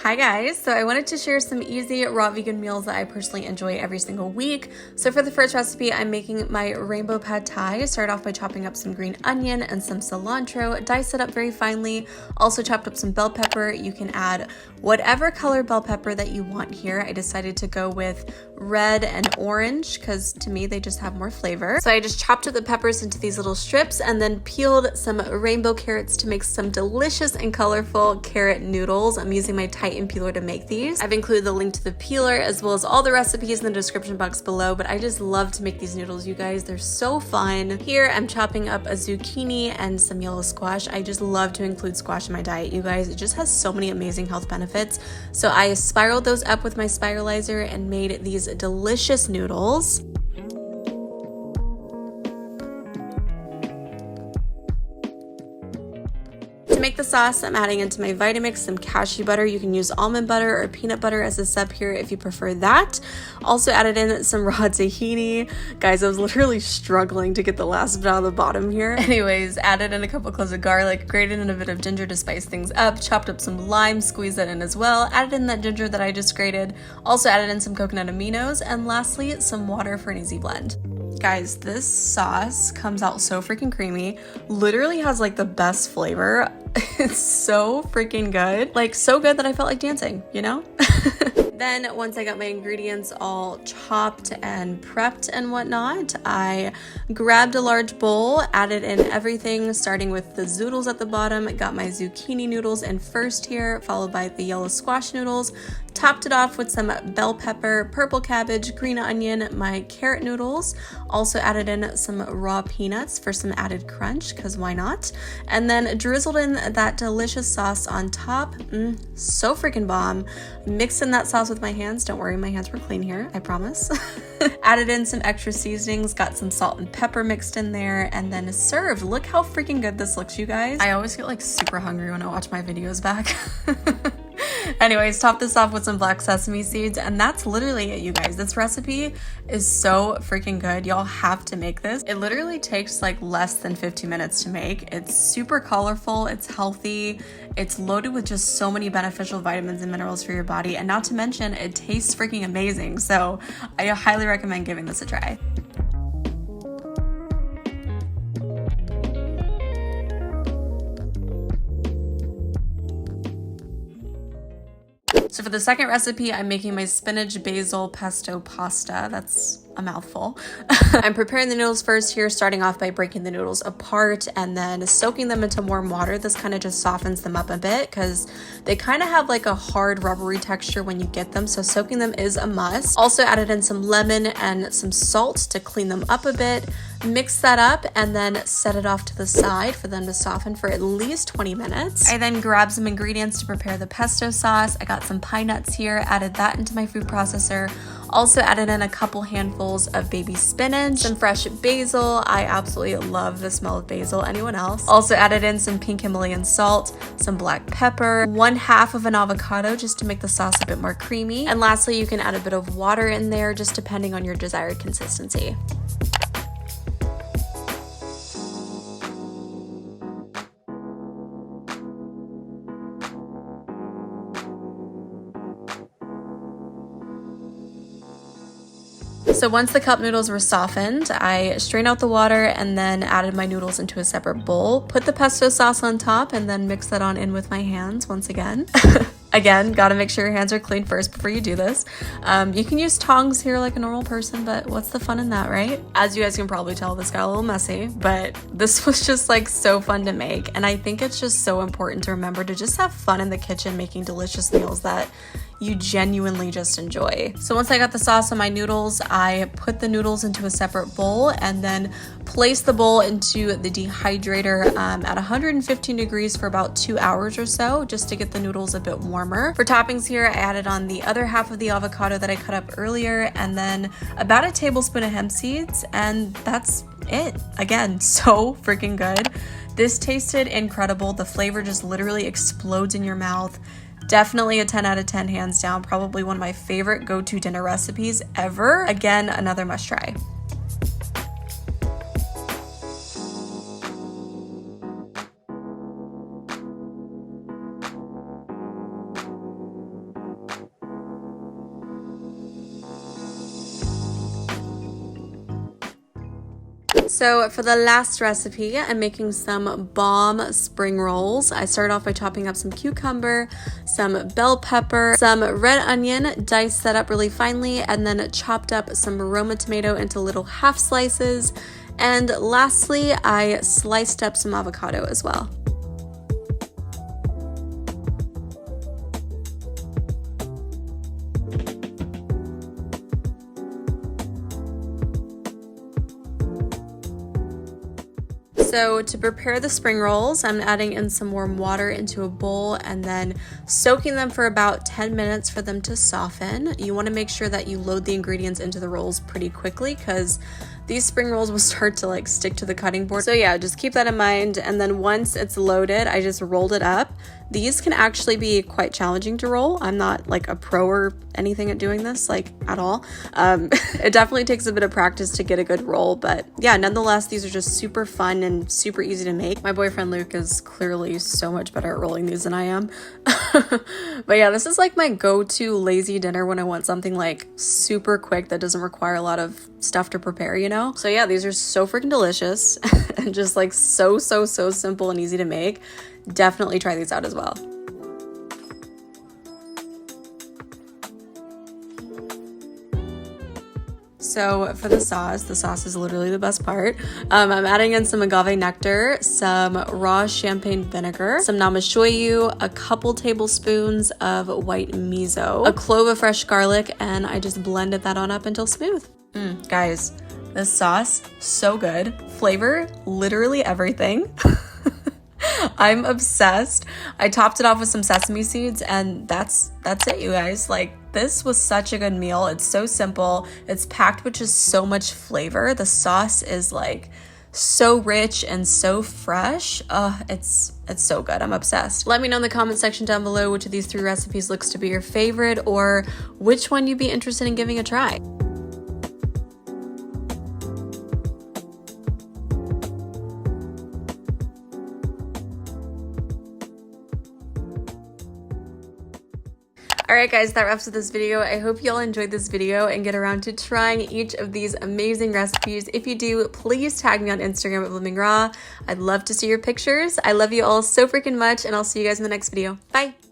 Hi guys, so I wanted to share some easy raw vegan meals that I personally enjoy every single week. So for the first recipe, I'm making my rainbow pad thai. Start off by chopping up some green onion and some cilantro, dice it up very finely. Also chopped up some bell pepper. You can add whatever color bell pepper that you want here. I decided to go with red and orange because to me they just have more flavor. So I just chopped up the peppers into these little strips and then peeled some rainbow carrots to make some delicious and colorful carrot noodles. I'm using my Titan peeler to make these. I've included the link to the peeler as well as all the recipes in the description box below, but I just love to make these noodles, you guys. They're so fun. Here I'm chopping up a zucchini and some yellow squash. I just love to include squash in my diet, you guys. It just has so many amazing health benefits. So I spiraled those up with my spiralizer and made these delicious noodles. To make the sauce, I'm adding into my Vitamix some cashew butter. You can use almond butter or peanut butter as a sub here if you prefer that. Also added in some raw tahini. Guys, I was literally struggling to get the last bit out of the bottom here. Anyways, added in a couple cloves of garlic, grated in a bit of ginger to spice things up, chopped up some lime, squeezed that in as well, added in that ginger that I just grated, also added in some coconut aminos, and lastly, some water for an easy blend. Guys, this sauce comes out so freaking creamy, literally has like the best flavor. It's so freaking good, like so good that I felt like dancing, you know? Then once I got my ingredients all chopped and prepped and whatnot, I grabbed a large bowl, added in everything, starting with the zoodles at the bottom, got my zucchini noodles in first here, followed by the yellow squash noodles, topped it off with some bell pepper, purple cabbage, green onion, my carrot noodles, also added in some raw peanuts for some added crunch, because why not? And then drizzled in that delicious sauce on top. So freaking bomb. Mixed in that sauce with my hands. Don't worry, my hands were clean here, I promise. Added in some extra seasonings, got some salt and pepper mixed in there, and then served. Look how freaking good this looks, you guys. I always get like super hungry when I watch my videos back. Anyways, top this off with some black sesame seeds, and that's literally it, you guys. This recipe is so freaking good. Y'all have to make this. It literally takes like less than 15 minutes to make. It's super colorful, it's healthy, it's loaded with just so many beneficial vitamins and minerals for your body, and not to mention it tastes freaking amazing. So I highly recommend giving this a try. So for the second recipe, I'm making my spinach basil pesto pasta. That's a mouthful. I'm preparing the noodles first here, starting off by breaking the noodles apart and then soaking them into warm water. This kind of just softens them up a bit because they kind of have like a hard rubbery texture when you get them, so soaking them is a must. Also added in some lemon and some salt to clean them up a bit. Mix that up and then set it off to the side for them to soften for at least 20 minutes. I then grabbed some ingredients to prepare the pesto sauce. I got some pine nuts here, added that into my food processor. Also added in a couple handfuls of baby spinach, some fresh basil. I absolutely love the smell of basil. Anyone else? Also added in some pink Himalayan salt, some black pepper, 1/2 of an avocado just to make the sauce a bit more creamy. And lastly, you can add a bit of water in there just depending on your desired consistency. So once the cup noodles were softened, I strained out the water and then added my noodles into a separate bowl, put the pesto sauce on top, and then mix that on in with my hands once again. Again, gotta make sure your hands are clean first before you do this. You can use tongs here like a normal person, but what's the fun in that, right? As you guys can probably tell, this got a little messy, but this was just like so fun to make. And I think it's just so important to remember to just have fun in the kitchen making delicious meals that you genuinely just enjoy. So once I got the sauce on my noodles, I put the noodles into a separate bowl and then placed the bowl into the dehydrator at 115 degrees for about 2 hours or so, just to get the noodles a bit warmer. For toppings here, I added on the other half of the avocado that I cut up earlier, and then about a tablespoon of hemp seeds, and that's it. Again, so freaking good. This tasted incredible. The flavor just literally explodes in your mouth. Definitely a 10 out of 10, hands down. Probably one of my favorite go-to dinner recipes ever. Again, another must try. So for the last recipe, I'm making some bomb spring rolls. I started off by chopping up some cucumber, some bell pepper, some red onion, diced that up really finely, and then chopped up some Roma tomato into little half slices. And lastly, I sliced up some avocado as well. So to prepare the spring rolls, I'm adding in some warm water into a bowl and then soaking them for about 10 minutes for them to soften. You want to make sure that you load the ingredients into the rolls pretty quickly because these spring rolls will start to like stick to the cutting board. So yeah, just keep that in mind. And then once it's loaded, I just rolled it up. These can actually be quite challenging to roll. I'm not like a pro or anything at doing this, like at all. It definitely takes a bit of practice to get a good roll, but yeah, nonetheless, these are just super fun and super easy to make. My boyfriend Luke is clearly so much better at rolling these than I am. But yeah, this is like my go-to lazy dinner when I want something like super quick that doesn't require a lot of stuff to prepare, you know? So yeah, these are so freaking delicious and just like so simple and easy to make. Definitely try these out as well. So for the sauce is literally the best part. I'm adding in some agave nectar, some raw champagne vinegar, some namashoyu, a couple tablespoons of white miso, a clove of fresh garlic, and I just blended that on up until smooth. Guys, this sauce, so good. Flavor, literally everything. I'm obsessed. I topped it off with some sesame seeds and that's it, you guys. Like, this was such a good meal. It's so simple. It's packed with just so much flavor. The sauce is like so rich and so fresh. It's so good. I'm obsessed. Let me know in the comment section down below which of these 3 recipes looks to be your favorite or which one you'd be interested in giving a try. Alright guys, that wraps up this video. I hope you all enjoyed this video and get around to trying each of these amazing recipes. If you do, please tag me on Instagram at Blooming Raw. I'd love to see your pictures. I love you all so freaking much, and I'll see you guys in the next video. Bye!